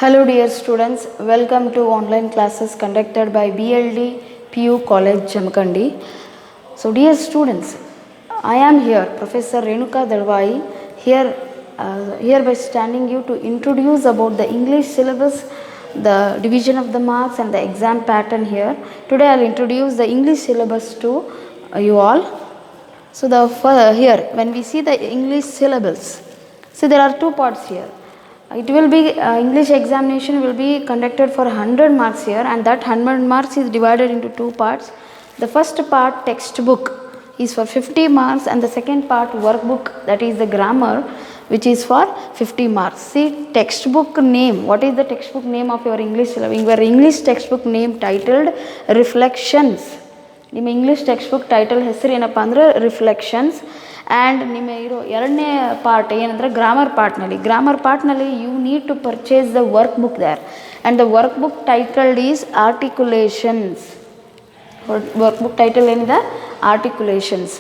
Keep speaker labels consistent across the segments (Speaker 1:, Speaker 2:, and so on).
Speaker 1: Hello dear students, welcome to online classes conducted by BLD PU College Jamkandi. So dear students, I am here, Professor Renuka Dalwai, hereby standing you to introduce about the English syllabus, the division of the marks and the exam pattern here. Today I will introduce the English syllabus to you all. So here when we see the English syllabus, see there are two parts here. It will be English examination will be conducted for 100 marks here, and that 100 marks is divided into two parts. The first part textbook is for 50 marks and the second part workbook, that is the grammar, which is for 50 marks. See textbook name, what is the textbook name of your English syllabus? Your English textbook name titled Reflections. ನಿಮ್ಮ English text book title ಹೆಸರು ಏನಪ್ಪ ಅಂದರೆ reflections. And ನಿಮ್ಮ ಇರೋ ಎರಡನೇ part ಏನಂದರೆ grammar ಪಾರ್ಟ್ನಲ್ಲಿ you need to purchase the workbook there, and the workbook titled is articulations. Workbook title ಏನಿದೆ ಆರ್ಟಿಕ್ಯುಲೇಷನ್ಸ್.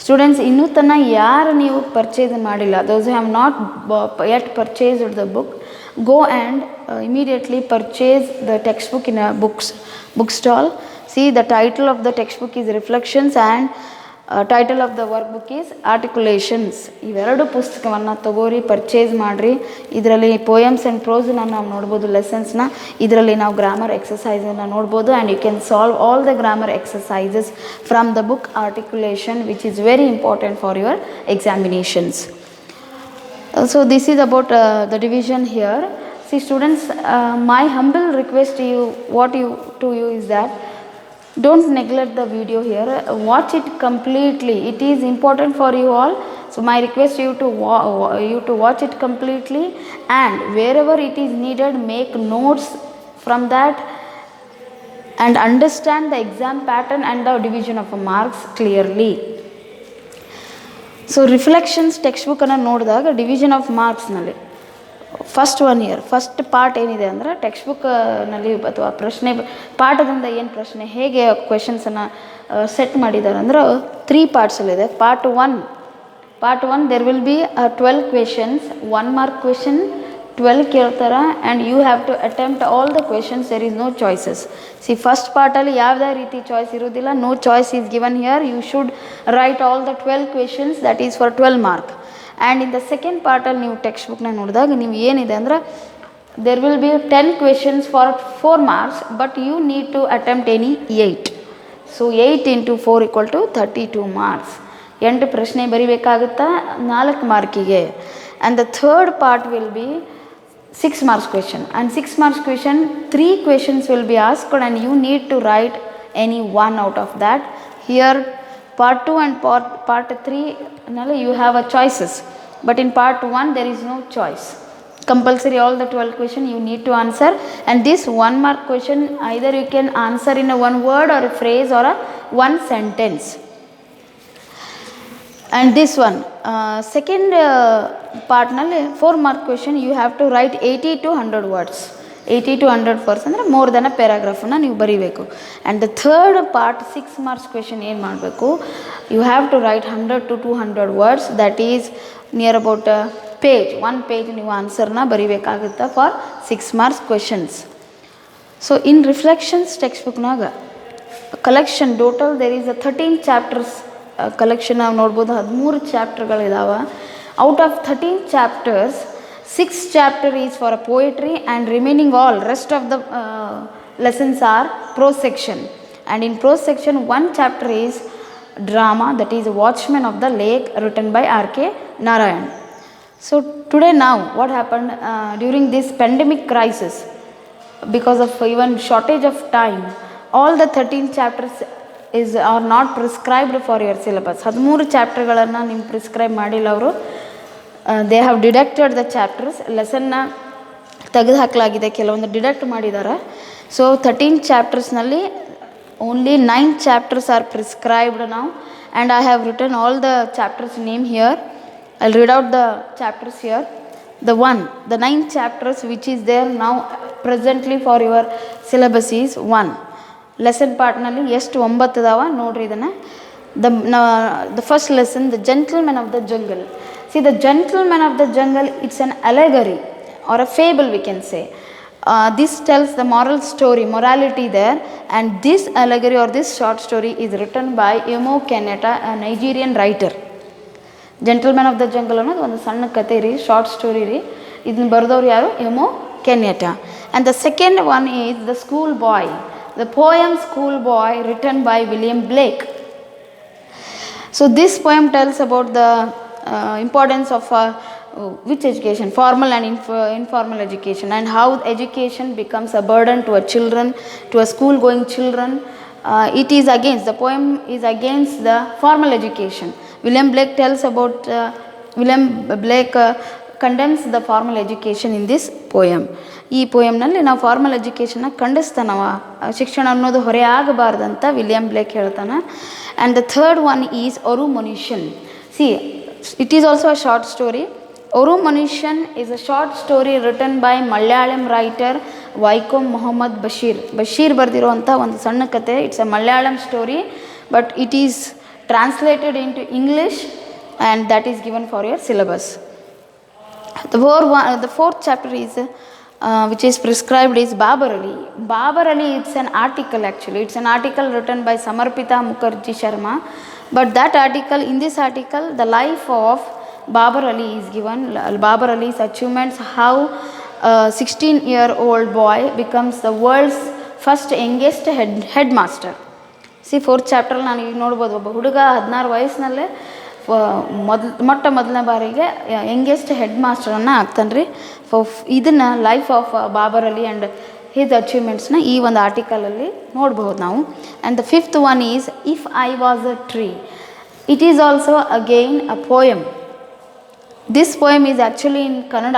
Speaker 1: ಸ್ಟೂಡೆಂಟ್ಸ್ ಇನ್ನೂ ತನಕ ಯಾರು ನೀವು ಪರ್ಚೇಸ್ ಮಾಡಿಲ್ಲ, those have not yet purchased the book, go and immediately purchase the textbook in a book stall. See, the title of the textbook is Reflections and title of the workbook is Articulations. ಇವೆರಡು ಪುಸ್ತಕವನ್ನು ತಗೋರಿ, purchase ಮಾಡಿರಿ. ಇದರಲ್ಲಿ poems and ಪ್ರೋಸನ್ನ ನಾವು ನೋಡ್ಬೋದು, ಲೆಸನ್ಸ್ನ. ಇದರಲ್ಲಿ ನಾವು grammar ಎಕ್ಸಸೈಸನ್ನು ನೋಡ್ಬೋದು, and you can solve all the grammar exercises from the book articulation, which is very important for your examinations. So this is about the division here. See students, my humble request to you is that don't neglect the video here, watch it completely. It is important for you all. So my request to you to watch it completely, and wherever it is needed, make notes from that and understand the exam pattern and the division of marks clearly. So reflections text ಬುಕ್ಕನ್ನು ನೋಡಿದಾಗ division of ಮಾರ್ಕ್ಸ್ನಲ್ಲಿ first part ಏನಿದೆ ಅಂದರೆ text ಬುಕ್ನಲ್ಲಿ ಅಥವಾ ಪ್ರಶ್ನೆ ಪಾಠದಿಂದ ಏನು ಪ್ರಶ್ನೆ ಹೇಗೆ ಕ್ವೆಶನ್ಸನ್ನು ಸೆಟ್ ಮಾಡಿದ್ದಾರೆ ಅಂದರೆ 3 ಪಾರ್ಟ್ಸಲ್ಲಿದೆ. Part one there will be 12 questions, 1 mark question 12 ಕೇಳ್ತಾರೆ, and you have to attempt all the questions. There is no choices. See first ಪಾರ್ಟಲ್ಲಿ ಯಾವುದೇ ರೀತಿ ಚಾಯ್ಸ್ ಇರೋದಿಲ್ಲ, no choice is given here. You should write all the 12 questions, that is for 12 mark. And in the second ಪಾರ್ಟಲ್ಲಿ ನೀವು text ಬುಕ್ನ ನೋಡಿದಾಗ ನೀವು ಏನಿದೆ ಅಂದರೆ there will be 10 questions for 4 marks, but you need to attempt any 8. So 8 × 4 = 32 marks. 8 ಪ್ರಶ್ನೆ ಬರಿಬೇಕಾಗುತ್ತಾ 4 ಮಾರ್ಕಿಗೆ. And the third part will be 6 marks question, and 6 marks question 3 questions will be asked, and you need to write any one out of that. Here part 2 and part 3 you have a choices, but in part 1 there is no choice. Compulsory all the 12 question you need to answer, and this 1 mark question either you can answer in a one word or a phrase or a one sentence. And this one second ಪಾರ್ಟ್ನಲ್ಲಿ 4 mark question you have to write 80 to 100 words. 80 to 100 words ಅಂದರೆ more than a ಪ್ಯಾರಾಗ್ರಾಫನ್ನು ನೀವು ಬರೀಬೇಕು. And the third part 6 marks question ಏನು ಮಾಡಬೇಕು, you have to write 100 to 200 words, that is near about one page ನೀವು ಆನ್ಸರ್ನ ಬರೀಬೇಕಾಗುತ್ತೆ for 6 marks questions. So in reflections text ಬುಕ್ನಾಗ collection total there is 13 chapters collection ನಾವು ನೋಡ್ಬೋದು. 13 ಚಾಪ್ಟರ್ಗಳಿದಾವೆ. Out of 13 chapters 6 chapter is for a poetry, and remaining all rest of the lessons are prose section. And in prose section 1 chapter is drama, that is watchmen of the lake, written by R.K. Narayan. So today now what happened during this pandemic crisis, because of even shortage of time, all the 13 chapters are not prescribed for your syllabus. 13 ಚಾಪ್ಟರ್ಗಳನ್ನು ನಿಮ್ಮ prescribe ಮಾಡಿಲ್ಲ ಅವರು. They have deducted the chapters. ಲೆಸನ್ನ ತೆಗೆದು ಹಾಕಲಾಗಿದೆ, ಕೆಲವೊಂದು deduct ಮಾಡಿದ್ದಾರೆ. So 13 ಚಾಪ್ಟರ್ಸ್ನಲ್ಲಿ ಓನ್ಲಿ 9 ಚಾಪ್ಟರ್ಸ್ ಆರ್ ಪ್ರಿಸ್ಕ್ರೈಬ್ಡ್ ನಾವು, and I have written all the chapters name here. I will read out the chapters here. The 9 chapters which is there now presently for your syllabus is 1. Lesson ಪಾರ್ಟ್ನಲ್ಲಿ ಎಷ್ಟು 9 ಇದಾವ ನೋಡ್ರಿ ಇದನ್ನು. The first lesson, the gentlemen of the jungle. See the gentlemen of the jungle, it's an allegory or a fable we can say. This tells the moral story, morality there, and this allegory or this short story is written by Jomo Kenyatta, a Nigerian writer. Gentleman of the jungle ಅನ್ನೋದು ಒಂದು ಸಣ್ಣ ಕತೆ ರೀ, short story ರೀ. ಇದನ್ನ ಬರೆದವ್ರು ಯಾರು? Jomo Kenyatta. And the second one is the school boy, the poem school boy written by William Blake. So this poem tells about the importance of which education, formal and informal education, and how education becomes a burden to a children, to a school going children. It is against, the poem is against the formal education. William Blake tells about William Blake condemns the formal education in this poem. ಈ ಪೋಯಮ್ನಲ್ಲಿ ನಾವು formal ಎಜುಕೇಷನ್ನ ಖಂಡಿಸ್ತಾನವ, ಶಿಕ್ಷಣ ಅನ್ನೋದು ಹೊರೆ ಆಗಬಾರ್ದಂತ William Blake ಹೇಳ್ತಾನೆ. And the third one is ಒರು ಮನುಷ್ಯನ್. See it is also a short story. Oru Manishan is a short story written by Malayalam writer Vaikom Muhammad Bashir. Bashir bardiruvanta ಒಂದು ಸಣ್ಣ ಕತೆ. It's a Malayalam story, but it is translated into English and that is given for your syllabus. The fourth chapter is which is prescribed is Babar Ali. Babar Ali, it's an article actually. It's an article written by Samarpita Mukherjee Sharma. But that article, in this article, the life of Babar Ali is given. Babar Ali's achievements, how a 16-year-old boy becomes the world's first youngest headmaster. See, fourth chapter ನಾನು ಈಗ ನೋಡ್ಬೋದು, ಒಬ್ಬ ಹುಡುಗ 16 ವಯಸ್ಸಿನಲ್ಲೇ ಮೊದಲನೇ ಬಾರಿಗೆ youngest head ಮಾಸ್ಟರನ್ನು ಆಗ್ತಾನೆ ರೀ. ಇದನ್ನು life of Babar Ali and his ಅಚೀವ್ಮೆಂಟ್ಸ್ನ ಈ ಒಂದು ಆರ್ಟಿಕಲಲ್ಲಿ ನೋಡ್ಬೋದು ನಾವು. And the fifth one is if I was a tree. It is also again a poem. This poem is actually in Kannada.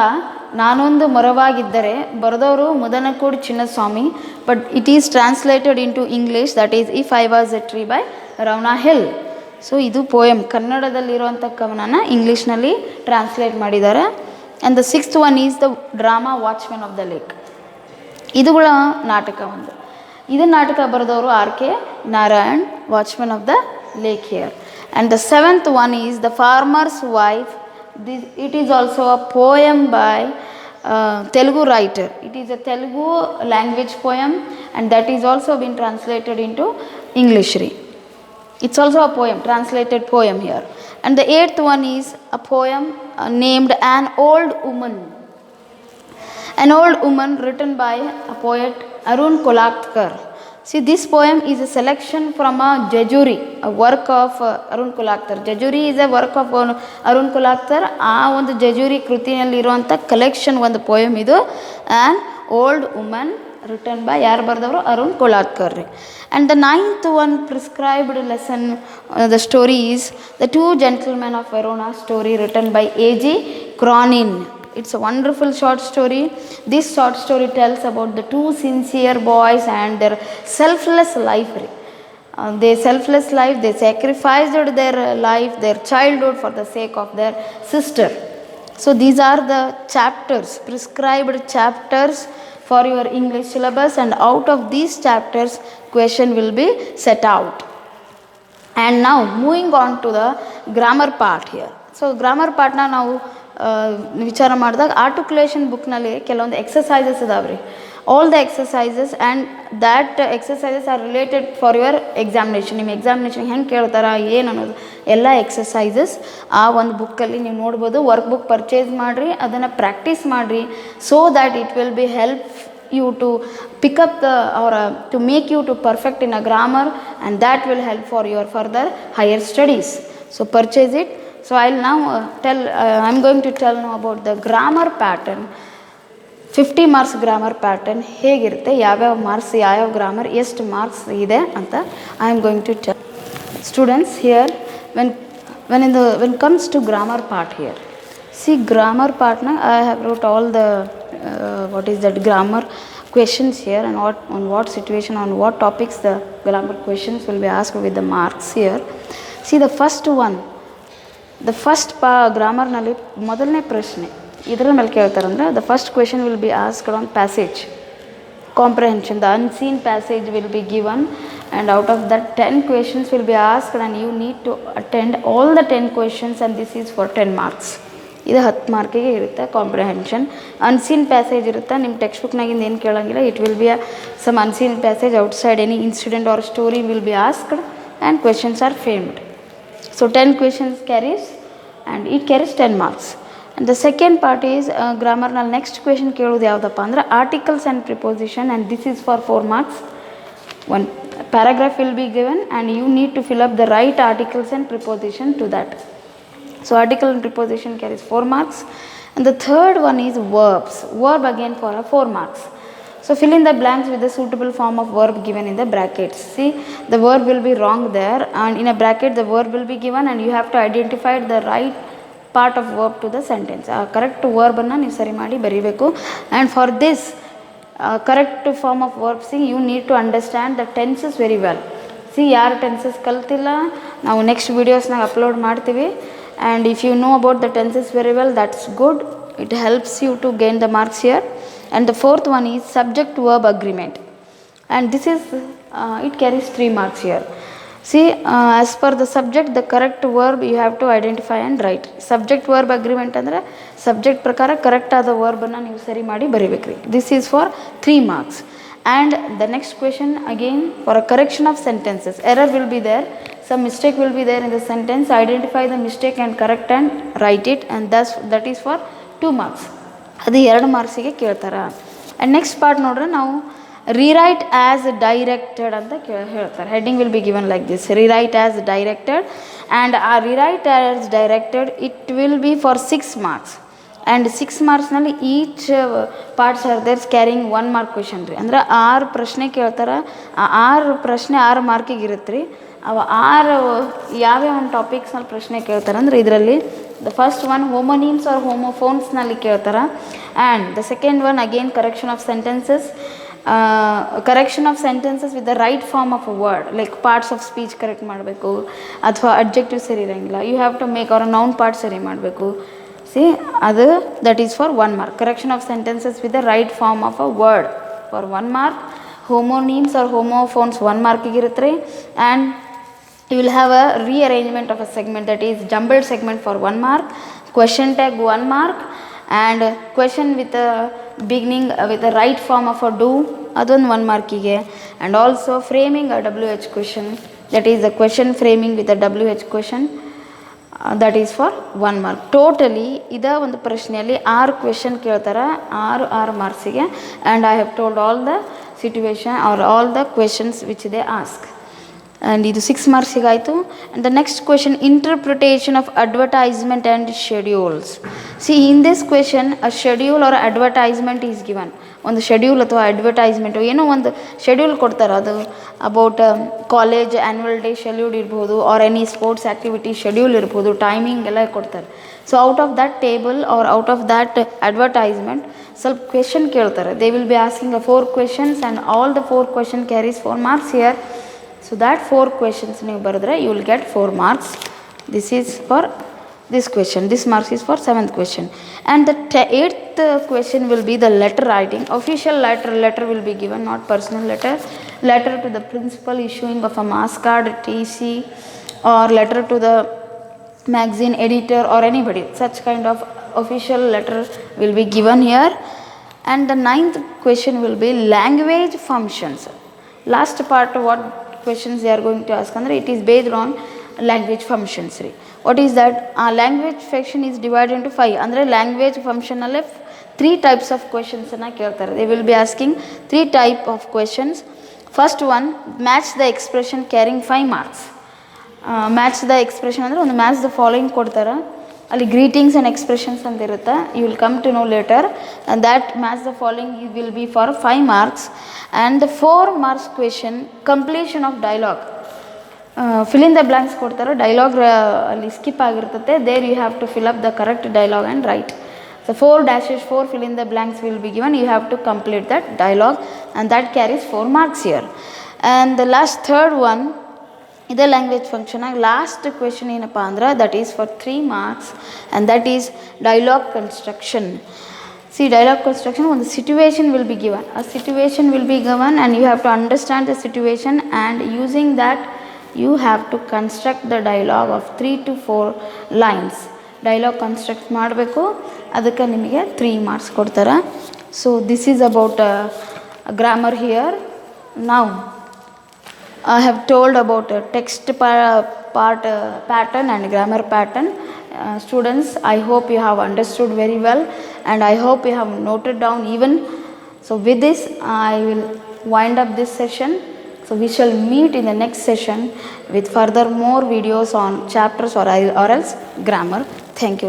Speaker 1: ನಾನೊಂದು ಮರವಾಗಿದ್ದರೆ, ಬರೆದವರು Mudnakudu Chinnaswamy, but it is translated into English, that is if I was a tree by Rowena Hill. So ಇದು poem, ಕನ್ನಡದಲ್ಲಿರುವಂಥ ಕವನನ ಇಂಗ್ಲೀಷ್ನಲ್ಲಿ translate ಮಾಡಿದ್ದಾರೆ. And the sixth one is the drama watchmen of the lake. ಇದುಗಳ ನಾಟಕ ಒಂದು. ಇದು ನಾಟಕ ಬರೆದವರು R.K. Narayan, watchmen of the lake here. And the seventh one is the farmer's wife. It is also a poem by Telugu writer. It is a Telugu language poem and that is also been translated into English. It's also a poem, translated poem here. And the eighth one is a poem named An Old Woman. An Old Woman written by a poet Arun Kolatkar. See, this poem is a selection from a Jejuri, a work of Arun Kolatkar. Jejuri is a work of Arun Kolatkar. ಆ ಒಂದು ಜಜೂರಿ ಕೃತಿಯಲ್ಲಿರುವಂಥ collection ಒಂದು poem ಇದು. And old woman written by ಯಾರು ಬರೆದವರು? ಅರುಣ್ ಕೊಲಾತ್ಕರ್ ರೀ. And the ninth one prescribed lesson, the story is the two gentlemen of Verona story written by A.G. Cronin. It's a wonderful short story. This short story tells about the two sincere boys and their selfless life. Their selfless life, they sacrificed their life, their childhood for the sake of their sister. So these are the chapters, prescribed chapters for your English syllabus, and out of these chapters question will be set out. And now moving on to the grammar part here. So grammar part ನಾವು ವಿಚಾರ ಮಾಡಿದಾಗ articulation ಬುಕ್ನಲ್ಲಿ ಕೆಲವೊಂದು exercises ಇದಾವೆ ರೀ. All the exercises and that exercises are related for your examination. ನಿಮ್ಮ examination ಹೆಂಗೆ ಕೇಳ್ತಾರೆ ಏನು ಅನ್ನೋದು ಎಲ್ಲ ಎಕ್ಸಸೈಸಸ್ ಆ ಒಂದು ಬುಕ್ಕಲ್ಲಿ ನೀವು ನೋಡ್ಬೋದು. ವರ್ಕ್ ಬುಕ್ ಪರ್ಚೇಸ್ ಮಾಡಿರಿ, ಅದನ್ನು ಪ್ರಾಕ್ಟೀಸ್ ಮಾಡಿರಿ, so that it will B help you to pick up to make you to perfect in a grammar, and that will help for your further higher studies. So purchase it. So I'll now I'm going to tell now about the grammar pattern. 50 marks grammar pattern ಹೇಗಿರುತ್ತೆ, ಯಾವ್ಯಾವ marks, ಯಾವ್ಯಾವ grammar ಎಷ್ಟು marks ಇದೆ ಅಂತ I am going to tell students here. When comes to grammar part here, see grammar part na I have wrote all the what is that grammar questions here, and on what situation, on what topics the grammar questions will be asked with the marks here. See the first one, the first grammar ನಲ್ಲಿ ಮೊದಲನೇ ಪ್ರಶ್ನೆ ಇದರ ಮೇಲೆ ಕೇಳ್ತಾರೆ ಅಂದರೆ the first question will be asked on passage comprehension. The unseen passage will be given, and out of that 10 questions will be asked, and you need to attend all the 10 questions, and this is for 10 marks. ಇದು 10 ಮಾರ್ಕಿಗೆ ಇರುತ್ತೆ comprehension. Unseen passage ಇರುತ್ತೆ, ನಿಮ್ಮ text ಬುಕ್ನಾಗಿಂದ ಏನು ಕೇಳೋಂಗಿಲ್ಲ. It will be some unseen passage outside any incident or story will be asked and questions are framed. So 10 questions carries and it carries 10 marks. And the second part is grammar ನಲ್ಲಿ next question ಕೇಳೋದು ಯಾವುದಪ್ಪ ಅಂದ್ರೆ articles and preposition, and this is for 4 marks. One paragraph will be given and you need to fill up the right articles and preposition to that. So article and preposition carries 4 marks. And the third one is verbs. Verb again for 4 marks. So fill in the blanks with the suitable form of verb given in the brackets. See, the verb will be wrong there, and in a bracket the verb will be given and you have to identify the right part of verb to the sentence. Correct verb anna ನೀವು ಸರಿ ಮಾಡಿ ಬರೀಬೇಕು. And for this correct form of verb, see, you need to understand the tenses very well. See, ಯಾರು tenses ಕಲ್ತಿಲ್ಲ ನಾವು next ವೀಡಿಯೋಸ್ನಾಗ upload ಮಾಡ್ತೀವಿ. And if you know about the tenses very well, that's good. It helps you to gain the marks here. And the fourth one is subject verb agreement, and this is it carries 3 marks here. See, as per the subject, the correct verb you have to identify and write. Subject verb agreement andre subject ಪ್ರಕಾರ correct ಆದ ವರ್ಬನ್ನು ನೀವು ಸರಿ ಮಾಡಿ ಬರೀಬೇಕ್ರಿ. This is for 3 marks. And the next question again for a correction of sentences. Error will be there, some mistake will be there in the sentence. Identify the mistake and correct and write it, and that is for 2 marks. ಅದು 2 ಮಾರ್ಕ್ಸಿಗೆ ಕೇಳ್ತಾರೆ. And next part ನೋಡ್ರೆ ನಾವು rewrite as directed ಅಂತ ಹೇಳ್ತಾರೆ. Heading will be given like this, rewrite as directed. And ಆ rewrite as directed it will be for 6 marks. And 6 ಮಾರ್ಕ್ಸ್ನಲ್ಲಿ each parts are there's carrying 1 mark question ರೀ. ಅಂದ್ರೆ 6 ಪ್ರಶ್ನೆ ಕೇಳ್ತಾರೆ. ಆ 6 ಪ್ರಶ್ನೆ 6 ಮಾರ್ಕಿಗೆ ಇರುತ್ತೆ ರೀ. ಅವ 6 ಯಾವ್ಯಾವ ಒಂದು ಟಾಪಿಕ್ಸ್ನಲ್ಲಿ ಪ್ರಶ್ನೆ ಕೇಳ್ತಾರೆ ಅಂದ್ರೆ ಇದರಲ್ಲಿ the first one homonyms or homophones ನಲ್ಲಿ ಕೇಳ್ತಾರೆ. and the second one again correction of sentences with the right form of a word, like parts of speech correct ಮಾಡಬೇಕು ಅಥವಾ adjective ಸರಿ ಇರಂಗಿಲ್ಲ, you have to make or noun part ಸರಿ ಮಾಡಬೇಕು. see, ಅದು that is for 1 mark. correction of sentences with the right form of a word for 1 mark. homonyms or homophones 1 ಮಾರ್ಕಿಗೆ ಇರುತ್ತೆ. and you will have a rearrangement of a segment, that is jumbled segment for 1 mark. question tag 1 mark. and question with a beginning with the right form of a do, adon 1 markige. and also framing a WH question, that is the question framing with a WH question, that is for 1 mark. totally ida ಒಂದು ಪ್ರಶ್ನೆಯಲ್ಲಿ 6 question ಕೇಳ್ತಾರೆ, 6 ಮಾರ್ಕ್ಸಿಗೆ. and I have told all the situation or all the questions which they ask. and ಇದು 6 ಮಾರ್ಕ್ಸಿಗೆ ಆಯಿತು. and the next question, interpretation of advertisement and schedules. see, in this question a schedule or advertisement is given. ಒಂದು schedule ಅಥವಾ advertisement ಏನೋ ಒಂದು schedule ಕೊಡ್ತಾರೆ. ಅದು about college annual day schedule ಇರ್ಬೋದು, or any sports activity schedule ಇರ್ಬೋದು, timing ಎಲ್ಲ ಕೊಡ್ತಾರೆ. So out of that table or out of that advertisement ಸ್ವಲ್ಪ ಕ್ವೆಶನ್ ಕೇಳ್ತಾರೆ. They will be asking 4 questions and all the 4 question carries 4 marks here. so that 4 questions ನೀವು ಬರೆದ್ರೆ you will get 4 marks. this is for this question. this marks is for 7th question. and the 8th question will be the letter writing. official letter will be given, not personal letter to the principal, issuing of a mass card, TC, or letter to the magazine editor or anybody. such kind of official letter will be given here. and the 9th question will be language functions. last part what questions they are going to ask andre it is based on language functions ರೀ. what is that? language function is divided into 5. ಅಂದರೆ language function ಅಲ್ಲೇ 3 types of questions ಅನ್ನು ಕೇಳ್ತಾರೆ. they will be asking 3 type of questions. first one, match the expression carrying 5 marks. match the expression ಅಂದರೆ ಒಂದು match the following ಕೊಡ್ತಾರೆ. ಅಲ್ಲಿ greetings and expressions ಅಂತ ಇರುತ್ತೆ, you will come to know later. and that match the following will be for 5 marks. and the 4 marks question, completion of dialogue. fill in the blanks ಕೊಡ್ತಾರೆ, dialogue ಅಲ್ಲಿ skip ಆಗಿರ್ತದೆ. there you have to fill up the correct dialogue and write. so 4 dashes 4 fill in the blanks will be given, you have to complete that dialogue, and that carries 4 marks here. and the last third one, ಇದೇ language function ಆಗಿ last question ಏನಪ್ಪ ಅಂದ್ರೆ that is for 3 marks, and that is dialogue construction. see, dialogue construction, ಒಂದು situation will be given, a situation will be given and you have to understand the situation, and using that you have to construct the dialogue of 3 to 4 lines. Dialogue construct ಮಾಡಬೇಕು, ಅದಕ್ಕೆ ನಿಮಗೆ 3 marks ಕೊಡ್ತಾರೆ. So this is about grammar here. ನಾವು I have told about text part pattern and grammar pattern. Students, I hope you have understood very well, and I hope you have noted down even. So with this I will wind up this session. So we shall meet in the next session with further more videos on chapters or else grammar. Thank you.